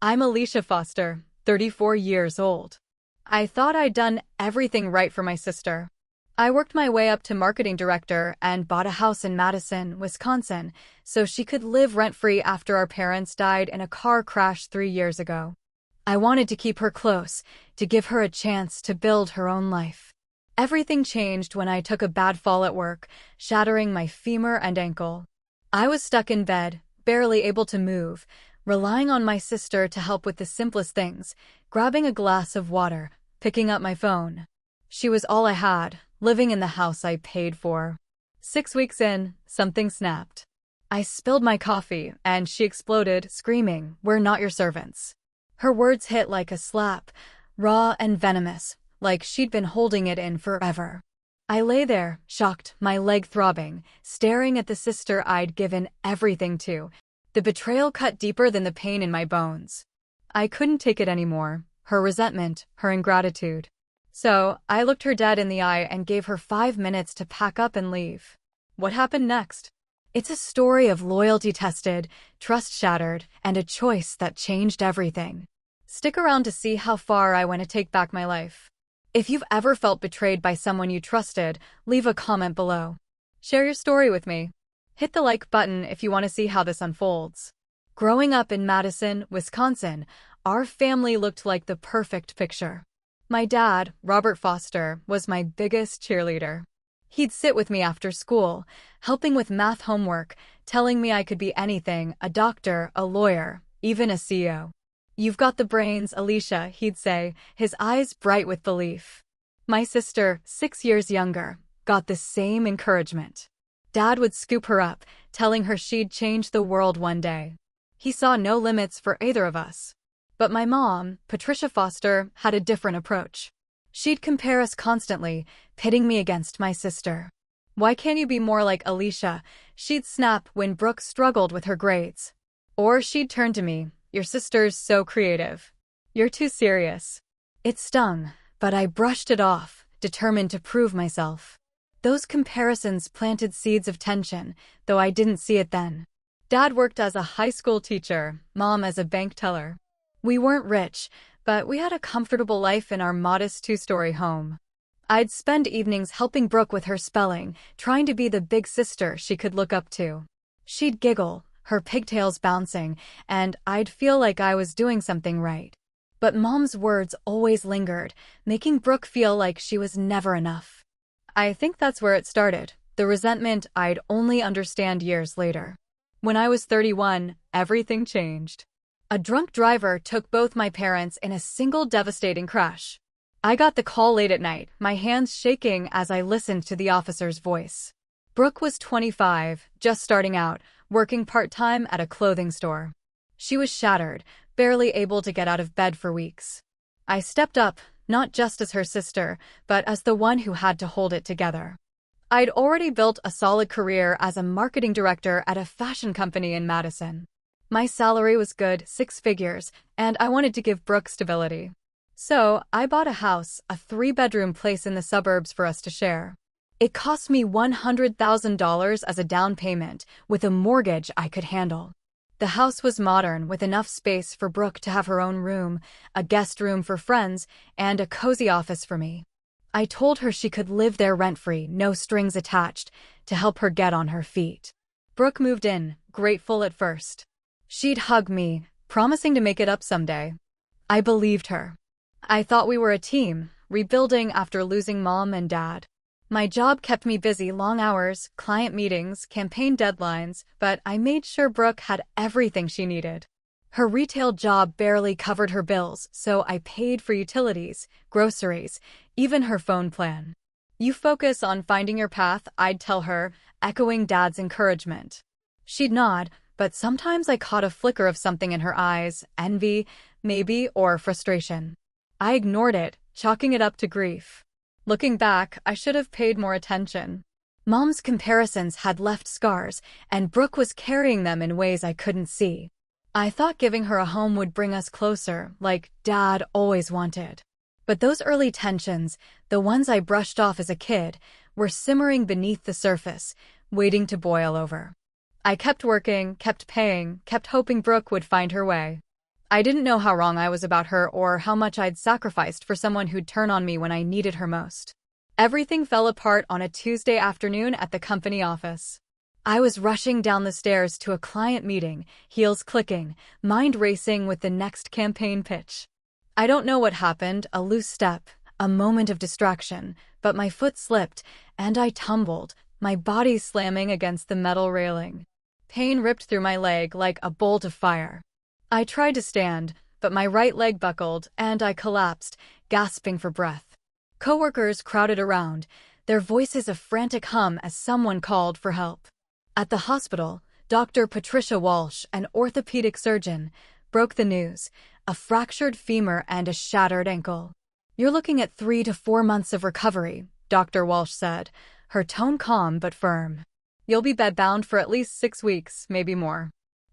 I'm Alicia Foster, 34 years old. I thought I'd done everything right for my sister. I worked my way up to marketing director and bought a house in Madison, Wisconsin, so she could live rent-free after our parents died in a car crash 3 years ago. I wanted to keep her close, to give her a chance to build her own life. Everything changed when I took a bad fall at work, shattering my femur and ankle. I was stuck in bed, barely able to move, relying on my sister to help with the simplest things, grabbing a glass of water, picking up my phone. She was all I had, living in the house I paid for. 6 weeks in, something snapped. I spilled my coffee, and she exploded, screaming, "We're not your servants." Her words hit like a slap, raw and venomous, like she'd been holding it in forever. I lay there, shocked, my leg throbbing, staring at the sister I'd given everything to. The betrayal cut deeper than the pain in my bones. I couldn't take it anymore, her resentment, her ingratitude. So, I looked her dead in the eye and gave her 5 minutes to pack up and leave. What happened next? It's a story of loyalty tested, trust shattered, and a choice that changed everything. Stick around to see how far I want to take back my life. If you've ever felt betrayed by someone you trusted, leave a comment below. Share your story with me. Hit the like button if you want to see how this unfolds. Growing up in Madison, Wisconsin, our family looked like the perfect picture. My dad, Robert Foster, was my biggest cheerleader. He'd sit with me after school, helping with math homework, telling me I could be anything, a doctor, a lawyer, even a CEO. "You've got the brains, Alicia," he'd say, his eyes bright with belief. My sister, 6 years younger, got the same encouragement. Dad would scoop her up, telling her she'd change the world one day. He saw no limits for either of us. But my mom, Patricia Foster, had a different approach. She'd compare us constantly, pitting me against my sister. "Why can't you be more like Alicia?" she'd snap when Brooke struggled with her grades. Or she'd turn to me, "Your sister's so creative. You're too serious." It stung, but I brushed it off, determined to prove myself. Those comparisons planted seeds of tension, though I didn't see it then. Dad worked as a high school teacher, Mom as a bank teller. We weren't rich, but we had a comfortable life in our modest 2-story home. I'd spend evenings helping Brooke with her spelling, trying to be the big sister she could look up to. She'd giggle, her pigtails bouncing, and I'd feel like I was doing something right. But Mom's words always lingered, making Brooke feel like she was never enough. I think that's where it started, the resentment I'd only understand years later. When I was 31, everything changed. A drunk driver took both my parents in a single devastating crash. I got the call late at night, my hands shaking as I listened to the officer's voice. Brooke was 25, just starting out, working part-time at a clothing store. She was shattered, barely able to get out of bed for weeks. I stepped up, not just as her sister, but as the one who had to hold it together. I'd already built a solid career as a marketing director at a fashion company in Madison. My salary was good, 6 figures, and I wanted to give Brooke stability. So, I bought a house, a 3-bedroom place in the suburbs for us to share. It cost me $100,000 as a down payment, with a mortgage I could handle. The house was modern, with enough space for Brooke to have her own room, a guest room for friends, and a cozy office for me. I told her she could live there rent-free, no strings attached, to help her get on her feet. Brooke moved in, grateful at first. She'd hug me, promising to make it up someday. I believed her. I thought we were a team, rebuilding after losing Mom and Dad. My job kept me busy, long hours, client meetings, campaign deadlines, but I made sure Brooke had everything she needed. Her retail job barely covered her bills, so I paid for utilities, groceries, even her phone plan. "You focus on finding your path," I'd tell her, echoing Dad's encouragement. She'd nod, but sometimes I caught a flicker of something in her eyes, envy, maybe, or frustration. I ignored it, chalking it up to grief. Looking back, I should have paid more attention. Mom's comparisons had left scars, and Brooke was carrying them in ways I couldn't see. I thought giving her a home would bring us closer, like Dad always wanted. But those early tensions, the ones I brushed off as a kid, were simmering beneath the surface, waiting to boil over. I kept working, kept paying, kept hoping Brooke would find her way. I didn't know how wrong I was about her or how much I'd sacrificed for someone who'd turn on me when I needed her most. Everything fell apart on a Tuesday afternoon at the company office. I was rushing down the stairs to a client meeting, heels clicking, mind racing with the next campaign pitch. I don't know what happened, a loose step, a moment of distraction, but my foot slipped, and I tumbled, my body slamming against the metal railing. Pain ripped through my leg like a bolt of fire. I tried to stand, but my right leg buckled, and I collapsed, gasping for breath. Coworkers crowded around, their voices a frantic hum as someone called for help. At the hospital, Dr. Patricia Walsh, an orthopedic surgeon, broke the news: a fractured femur and a shattered ankle. "You're looking at 3 to 4 months of recovery," Dr. Walsh said, her tone calm but firm. "You'll be bedbound for at least 6 weeks, maybe more."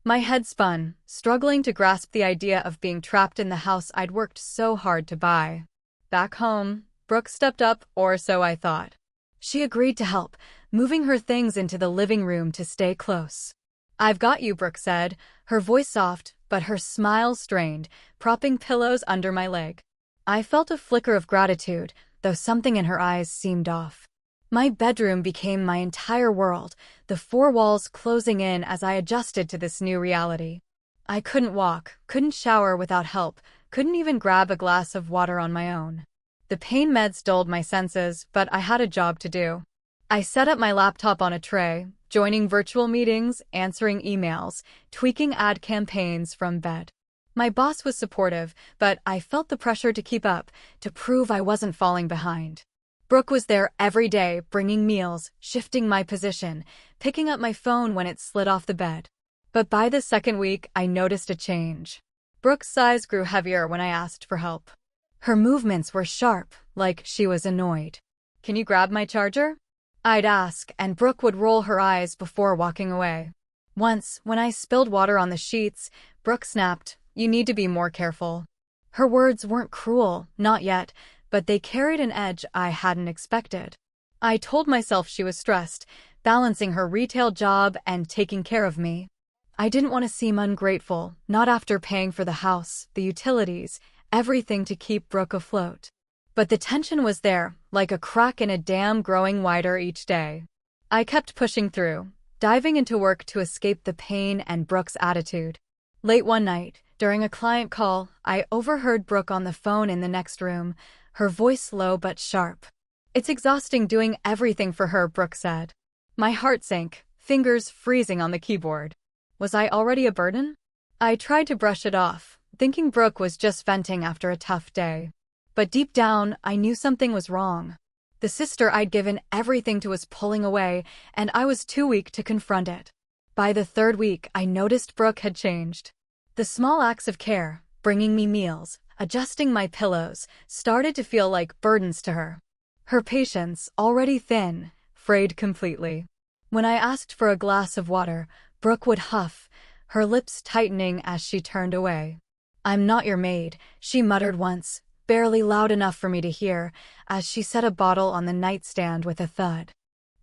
My head spun, struggling to grasp the idea of being trapped in the house I'd worked so hard to buy. Back home, Brooke stepped up, or so I thought. She agreed to help, moving her things into the living room to stay close. "I've got you," Brooke said, her voice soft, but her smile strained, propping pillows under my leg. I felt a flicker of gratitude, though something in her eyes seemed off. My bedroom became my entire world, the 4 walls closing in as I adjusted to this new reality. I couldn't walk, couldn't shower without help, couldn't even grab a glass of water on my own. The pain meds dulled my senses, but I had a job to do. I set up my laptop on a tray, joining virtual meetings, answering emails, tweaking ad campaigns from bed. My boss was supportive, but I felt the pressure to keep up, to prove I wasn't falling behind. Brooke was there every day, bringing meals, shifting my position, picking up my phone when it slid off the bed. But by the second week, I noticed a change. Brooke's sighs grew heavier when I asked for help. Her movements were sharp, like she was annoyed. "Can you grab my charger?" I'd ask, and Brooke would roll her eyes before walking away. Once, when I spilled water on the sheets, Brooke snapped, "You need to be more careful." Her words weren't cruel, not yet, but they carried an edge I hadn't expected. I told myself she was stressed, balancing her retail job and taking care of me. I didn't want to seem ungrateful, not after paying for the house, the utilities, everything to keep Brooke afloat. But the tension was there, like a crack in a dam growing wider each day. I kept pushing through, diving into work to escape the pain and Brooke's attitude. Late one night, during a client call, I overheard Brooke on the phone in the next room, her voice low but sharp. "It's exhausting doing everything for her," Brooke said. My heart sank, fingers freezing on the keyboard. Was I already a burden? I tried to brush it off, thinking Brooke was just venting after a tough day. But deep down, I knew something was wrong. The sister I'd given everything to was pulling away, and I was too weak to confront it. By the 3rd week, I noticed Brooke had changed. The small acts of care, bringing me meals, adjusting my pillows, started to feel like burdens to her. Her patience, already thin, frayed completely. When I asked for a glass of water, Brooke would huff, her lips tightening as she turned away. "I'm not your maid," she muttered once, barely loud enough for me to hear, as she set a bottle on the nightstand with a thud.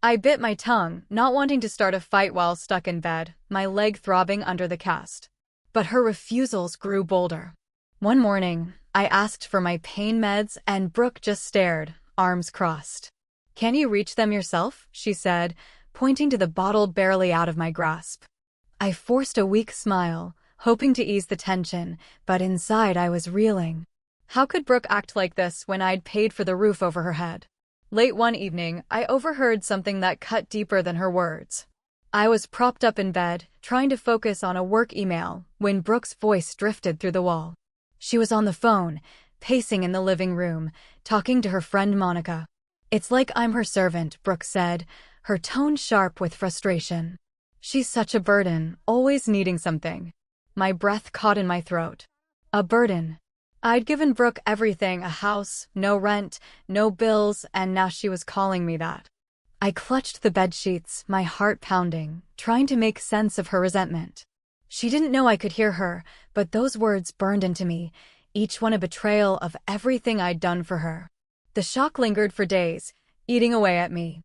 I bit my tongue, not wanting to start a fight while stuck in bed, my leg throbbing under the cast. But her refusals grew bolder. One morning, I asked for my pain meds and Brooke just stared, arms crossed. "Can you reach them yourself?" she said, pointing to the bottle barely out of my grasp. I forced a weak smile, hoping to ease the tension, but inside I was reeling. How could Brooke act like this when I'd paid for the roof over her head? Late one evening, I overheard something that cut deeper than her words. I was propped up in bed, trying to focus on a work email, when Brooke's voice drifted through the wall. She was on the phone, pacing in the living room, talking to her friend Monica. "It's like I'm her servant," Brooke said, her tone sharp with frustration. "She's such a burden, always needing something." My breath caught in my throat. A burden. I'd given Brooke everything, a house, no rent, no bills, and now she was calling me that. I clutched the bedsheets, my heart pounding, trying to make sense of her resentment. She didn't know I could hear her, but those words burned into me, each one a betrayal of everything I'd done for her. The shock lingered for days, eating away at me.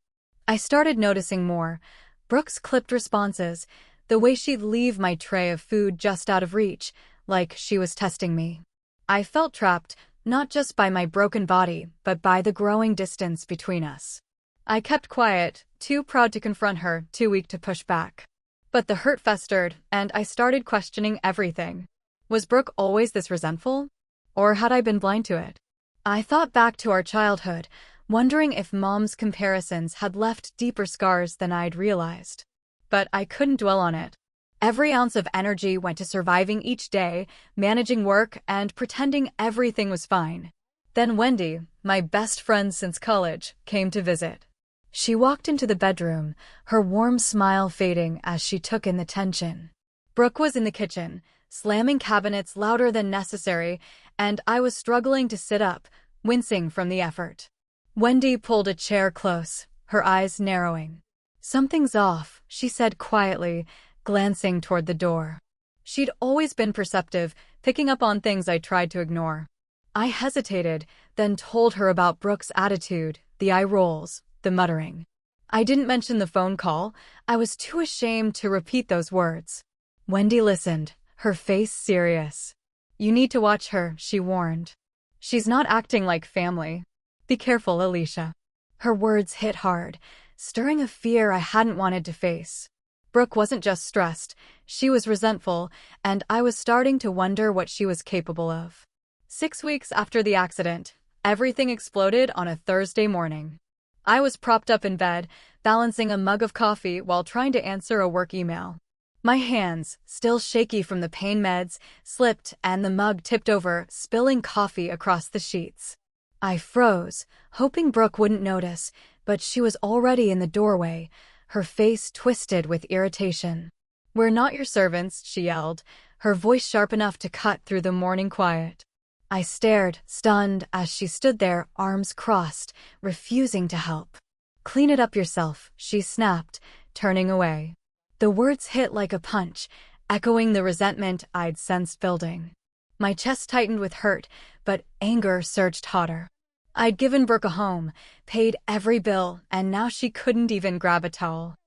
I started noticing more. Brooke's clipped responses, the way she'd leave my tray of food just out of reach, like she was testing me. I felt trapped, not just by my broken body, but by the growing distance between us. I kept quiet, too proud to confront her, too weak to push back. But the hurt festered, and I started questioning everything. Was Brooke always this resentful? Or had I been blind to it? I thought back to our childhood, wondering if Mom's comparisons had left deeper scars than I'd realized. But I couldn't dwell on it. Every ounce of energy went to surviving each day, managing work, and pretending everything was fine. Then Wendy, my best friend since college, came to visit. She walked into the bedroom, her warm smile fading as she took in the tension. Brooke was in the kitchen, slamming cabinets louder than necessary, and I was struggling to sit up, wincing from the effort. Wendy pulled a chair close, her eyes narrowing. "Something's off," she said quietly, glancing toward the door. She'd always been perceptive, picking up on things I tried to ignore. I hesitated, then told her about Brooke's attitude, the eye rolls, the muttering. I didn't mention the phone call. I was too ashamed to repeat those words. Wendy listened, her face serious. "You need to watch her," she warned. "She's not acting like family. Be careful, Alicia." Her words hit hard, stirring a fear I hadn't wanted to face. Brooke wasn't just stressed, she was resentful, and I was starting to wonder what she was capable of. 6 weeks after the accident, everything exploded on a Thursday morning. I was propped up in bed, balancing a mug of coffee while trying to answer a work email. My hands, still shaky from the pain meds, slipped and the mug tipped over, spilling coffee across the sheets. I froze, hoping Brooke wouldn't notice, but she was already in the doorway, her face twisted with irritation. "We're not your servants," she yelled, her voice sharp enough to cut through the morning quiet. I stared, stunned, as she stood there, arms crossed, refusing to help. "Clean it up yourself," she snapped, turning away. The words hit like a punch, echoing the resentment I'd sensed building. My chest tightened with hurt, but anger surged hotter. I'd given Brooke a home, paid every bill, and now she couldn't even grab a towel.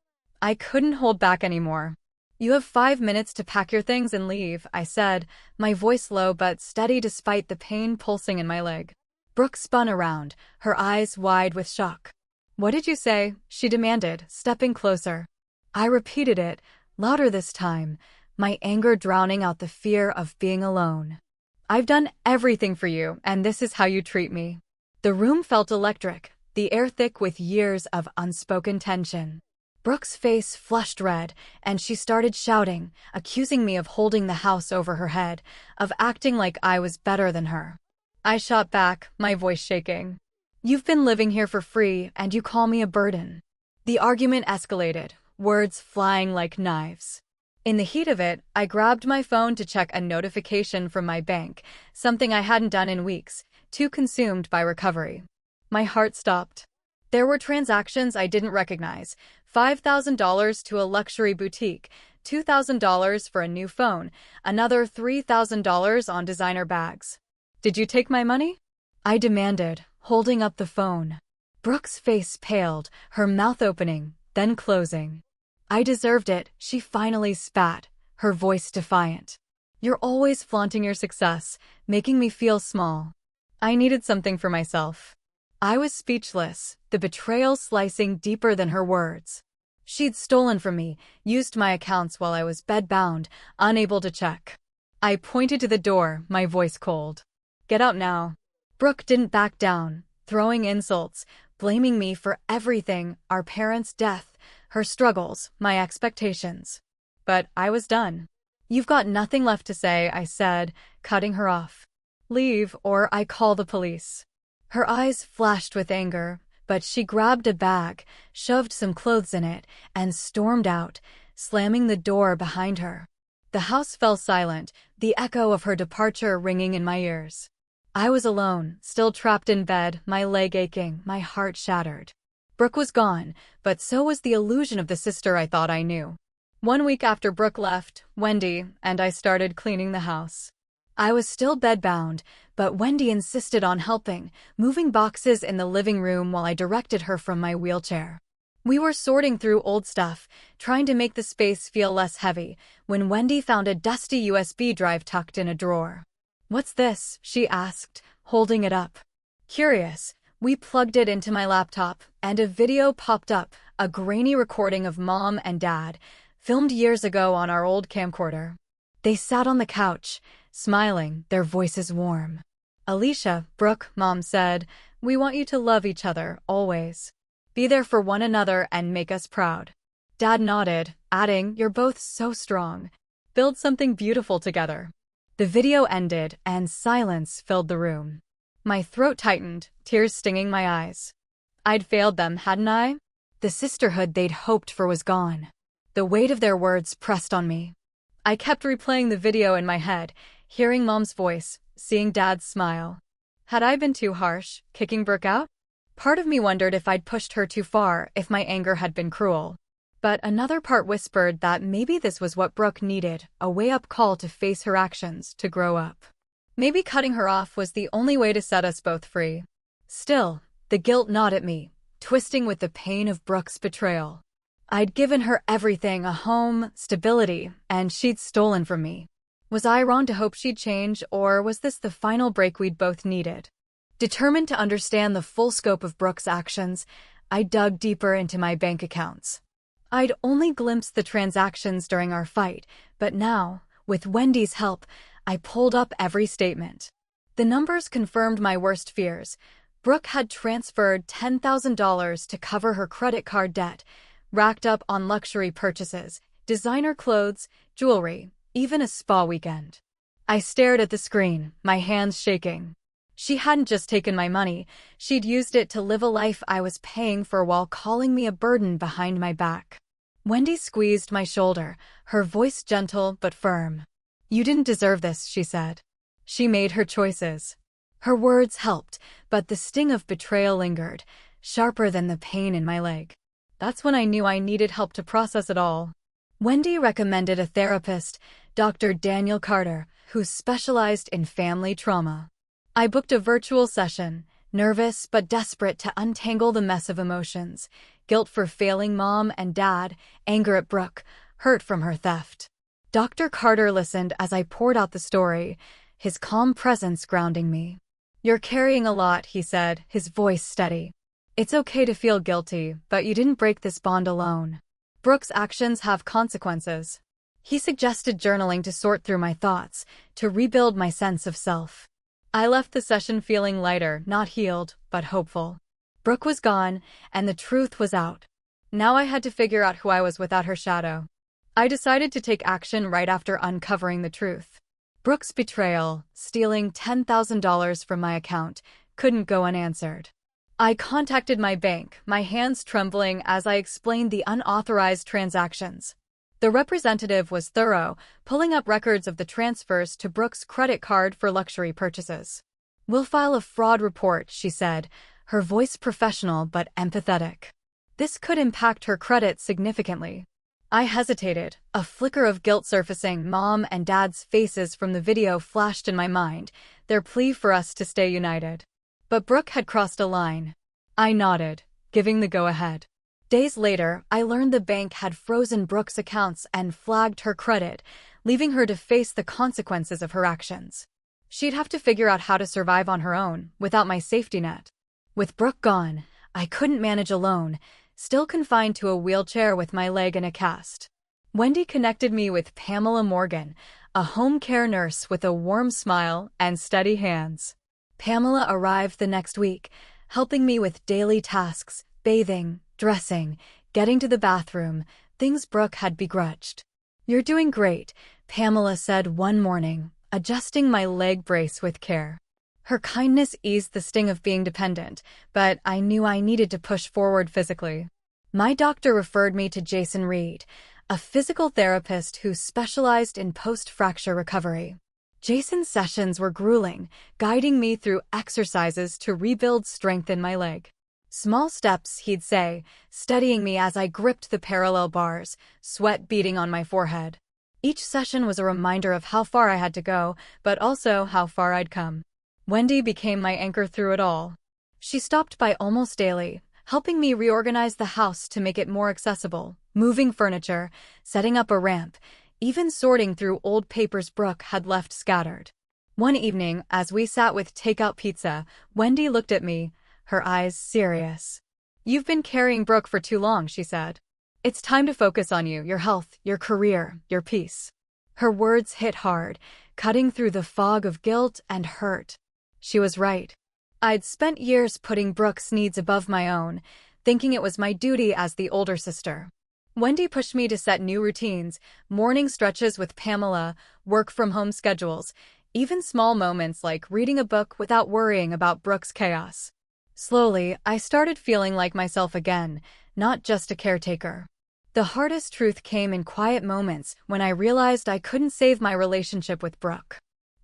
I couldn't hold back anymore. "You have 5 minutes to pack your things and leave," I said, my voice low but steady despite the pain pulsing in my leg. Brooke spun around, her eyes wide with shock. "What did you say?" she demanded, stepping closer. I repeated it, louder this time, my anger drowning out the fear of being alone. "I've done everything for you, and this is how you treat me." The room felt electric, the air thick with years of unspoken tension. Brooke's face flushed red, and she started shouting, accusing me of holding the house over her head, of acting like I was better than her. I shot back, my voice shaking. "You've been living here for free, and you call me a burden." The argument escalated, words flying like knives. In the heat of it, I grabbed my phone to check a notification from my bank, something I hadn't done in weeks, too consumed by recovery. My heart stopped. There were transactions I didn't recognize, $5,000 to a luxury boutique, $2,000 for a new phone, another $3,000 on designer bags. "Did you take my money?" I demanded, holding up the phone. Brooke's face paled, her mouth opening, then closing. "I deserved it," she finally spat, her voice defiant. "You're always flaunting your success, making me feel small." I needed something for myself. I was speechless, the betrayal slicing deeper than her words. She'd stolen from me, used my accounts while I was bedbound, unable to check. I pointed to the door, my voice cold. "Get out now." Brooke didn't back down, throwing insults, blaming me for everything, our parents' death, her struggles, my expectations. But I was done. "You've got nothing left to say," I said, cutting her off. "Leave, or I call the police." Her eyes flashed with anger, but she grabbed a bag, shoved some clothes in it, and stormed out, slamming the door behind her. The house fell silent, the echo of her departure ringing in my ears. I was alone, still trapped in bed, my leg aching, my heart shattered. Brooke was gone, but so was the illusion of the sister I thought I knew. 1 week after Brooke left, Wendy and I started cleaning the house. I was still bedbound, but Wendy insisted on helping, moving boxes in the living room while I directed her from my wheelchair. We were sorting through old stuff, trying to make the space feel less heavy, when Wendy found a dusty USB drive tucked in a drawer. "What's this?" she asked, holding it up. Curious, we plugged it into my laptop, and a video popped up, a grainy recording of Mom and Dad, filmed years ago on our old camcorder. They sat on the couch, smiling, their voices warm. "Alicia, Brooke," Mom said, "we want you to love each other, always. Be there for one another and make us proud." Dad nodded, adding, "You're both so strong. Build something beautiful together." The video ended, and silence filled the room. My throat tightened, tears stinging my eyes. I'd failed them, hadn't I? The sisterhood they'd hoped for was gone. The weight of their words pressed on me. I kept replaying the video in my head, hearing Mom's voice, seeing Dad's smile. Had I been too harsh, kicking Brooke out? Part of me wondered if I'd pushed her too far, if my anger had been cruel. But another part whispered that maybe this was what Brooke needed, a wake-up call to face her actions, to grow up. Maybe cutting her off was the only way to set us both free. Still, the guilt gnawed at me, twisting with the pain of Brooke's betrayal. I'd given her everything, a home, stability, and she'd stolen from me. Was I wrong to hope she'd change, or was this the final break we'd both needed? Determined to understand the full scope of Brooke's actions, I dug deeper into my bank accounts. I'd only glimpsed the transactions during our fight, but now, with Wendy's help, I pulled up every statement. The numbers confirmed my worst fears. Brooke had transferred $10,000 to cover her credit card debt, racked up on luxury purchases, designer clothes, jewelry, even a spa weekend. I stared at the screen, my hands shaking. She hadn't just taken my money, she'd used it to live a life I was paying for while calling me a burden behind my back. Wendy squeezed my shoulder, her voice gentle but firm. "You didn't deserve this," she said. She made her choices. Her words helped, but the sting of betrayal lingered, sharper than the pain in my leg. That's when I knew I needed help to process it all. Wendy recommended a therapist, Dr. Daniel Carter, who specialized in family trauma. I booked a virtual session, nervous but desperate to untangle the mess of emotions, guilt for failing Mom and Dad, anger at Brooke, hurt from her theft. Dr. Carter listened as I poured out the story, his calm presence grounding me. "You're carrying a lot," he said, his voice steady. "It's okay to feel guilty, but you didn't break this bond alone. Brooke's actions have consequences." He suggested journaling to sort through my thoughts, to rebuild my sense of self. I left the session feeling lighter, not healed, but hopeful. Brooke was gone, and the truth was out. Now I had to figure out who I was without her shadow. I decided to take action right after uncovering the truth. Brooke's betrayal, stealing $10,000 from my account, couldn't go unanswered. I contacted my bank, my hands trembling as I explained the unauthorized transactions. The representative was thorough, pulling up records of the transfers to Brooke's credit card for luxury purchases. "We'll file a fraud report," she said, her voice professional but empathetic. This could impact her credit significantly. I hesitated, a flicker of guilt surfacing. Mom and Dad's faces from the video flashed in my mind, their plea for us to stay united. But Brooke had crossed a line. I nodded, giving the go-ahead. Days later, I learned the bank had frozen Brooke's accounts and flagged her credit, leaving her to face the consequences of her actions. She'd have to figure out how to survive on her own, without my safety net. With Brooke gone, I couldn't manage alone, still confined to a wheelchair with my leg in a cast. Wendy connected me with Pamela Morgan, a home care nurse with a warm smile and steady hands. Pamela arrived the next week, helping me with daily tasks, bathing, dressing, getting to the bathroom, things Brooke had begrudged. "You're doing great," Pamela said one morning, adjusting my leg brace with care. Her kindness eased the sting of being dependent, but I knew I needed to push forward physically. My doctor referred me to Jason Reed, a physical therapist who specialized in post-fracture recovery. Jason's sessions were grueling, guiding me through exercises to rebuild strength in my leg. "Small steps," he'd say, steadying me as I gripped the parallel bars, sweat beading on my forehead. Each session was a reminder of how far I had to go, but also how far I'd come. Wendy became my anchor through it all. She stopped by almost daily, helping me reorganize the house to make it more accessible, moving furniture, setting up a ramp, even sorting through old papers Brooke had left scattered. One evening, as we sat with takeout pizza, Wendy looked at me, her eyes serious. "You've been carrying Brooke for too long," she said. "It's time to focus on you, your health, your career, your peace." Her words hit hard, cutting through the fog of guilt and hurt. She was right. I'd spent years putting Brooke's needs above my own, thinking it was my duty as the older sister. Wendy pushed me to set new routines, morning stretches with Pamela, work-from-home schedules, even small moments like reading a book without worrying about Brooke's chaos. Slowly, I started feeling like myself again, not just a caretaker. The hardest truth came in quiet moments when I realized I couldn't save my relationship with Brooke.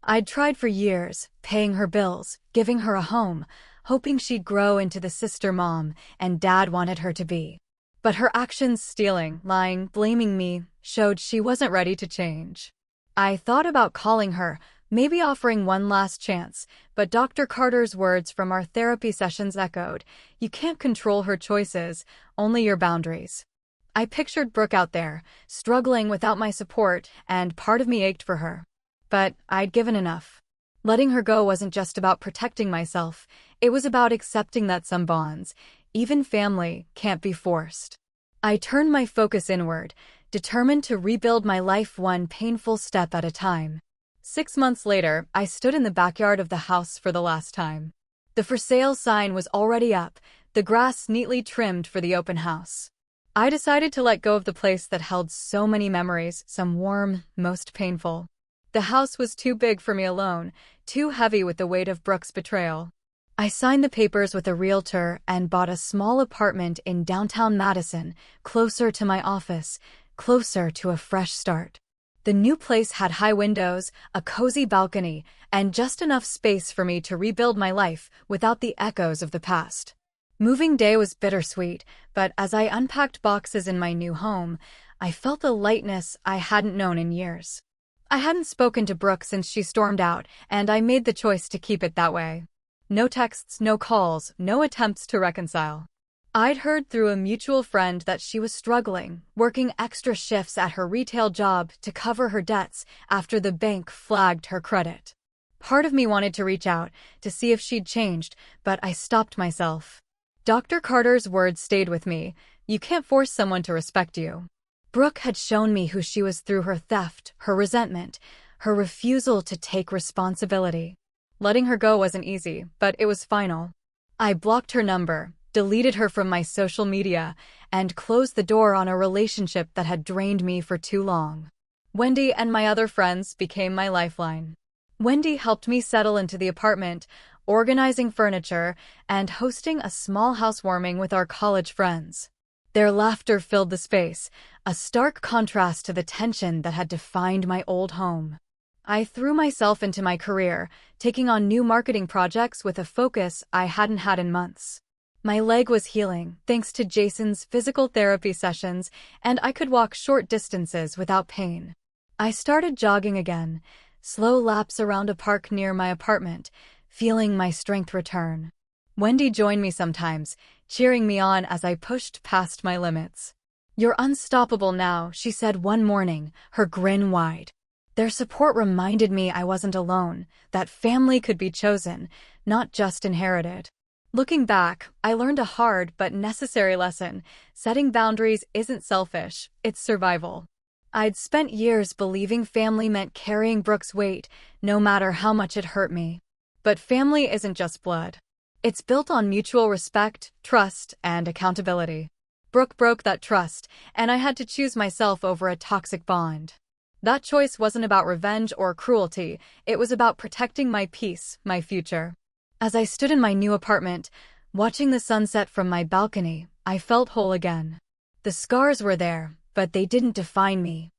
I'd tried for years, paying her bills, giving her a home, hoping she'd grow into the sister mom and Dad wanted her to be. But her actions, stealing, lying, blaming me, showed she wasn't ready to change. I thought about calling her, maybe offering one last chance, but Dr. Carter's words from our therapy sessions echoed, "You can't control her choices, only your boundaries." I pictured Brooke out there, struggling without my support, and part of me ached for her. But I'd given enough. Letting her go wasn't just about protecting myself, it was about accepting that some bonds, even family, can't be forced. I turned my focus inward, determined to rebuild my life one painful step at a time. 6 months later, I stood in the backyard of the house for the last time. The for sale sign was already up, the grass neatly trimmed for the open house. I decided to let go of the place that held so many memories, some warm, most painful. The house was too big for me alone, too heavy with the weight of Brooke's betrayal. I signed the papers with a realtor and bought a small apartment in downtown Madison, closer to my office, closer to a fresh start. The new place had high windows, a cozy balcony, and just enough space for me to rebuild my life without the echoes of the past. Moving day was bittersweet, but as I unpacked boxes in my new home, I felt a lightness I hadn't known in years. I hadn't spoken to Brooke since she stormed out, and I made the choice to keep it that way. No texts, no calls, no attempts to reconcile. I'd heard through a mutual friend that she was struggling, working extra shifts at her retail job to cover her debts after the bank flagged her credit. Part of me wanted to reach out, to see if she'd changed, but I stopped myself. Dr. Carter's words stayed with me. "You can't force someone to respect you." Brooke had shown me who she was through her theft, her resentment, her refusal to take responsibility. Letting her go wasn't easy, but it was final. I blocked her number, deleted her from my social media, and closed the door on a relationship that had drained me for too long. Wendy and my other friends became my lifeline. Wendy helped me settle into the apartment, organizing furniture, and hosting a small housewarming with our college friends. Their laughter filled the space, a stark contrast to the tension that had defined my old home. I threw myself into my career, taking on new marketing projects with a focus I hadn't had in months. My leg was healing, thanks to Jason's physical therapy sessions, and I could walk short distances without pain. I started jogging again, slow laps around a park near my apartment, feeling my strength return. Wendy joined me sometimes, cheering me on as I pushed past my limits. "You're unstoppable now," she said one morning, her grin wide. Their support reminded me I wasn't alone, that family could be chosen, not just inherited. Looking back, I learned a hard but necessary lesson. Setting boundaries isn't selfish, it's survival. I'd spent years believing family meant carrying Brooke's weight, no matter how much it hurt me. But family isn't just blood. It's built on mutual respect, trust, and accountability. Brooke broke that trust, and I had to choose myself over a toxic bond. That choice wasn't about revenge or cruelty, it was about protecting my peace, my future. As I stood in my new apartment, watching the sunset from my balcony, I felt whole again. The scars were there, but they didn't define me.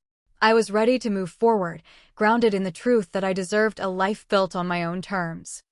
I was ready to move forward, grounded in the truth that I deserved a life built on my own terms.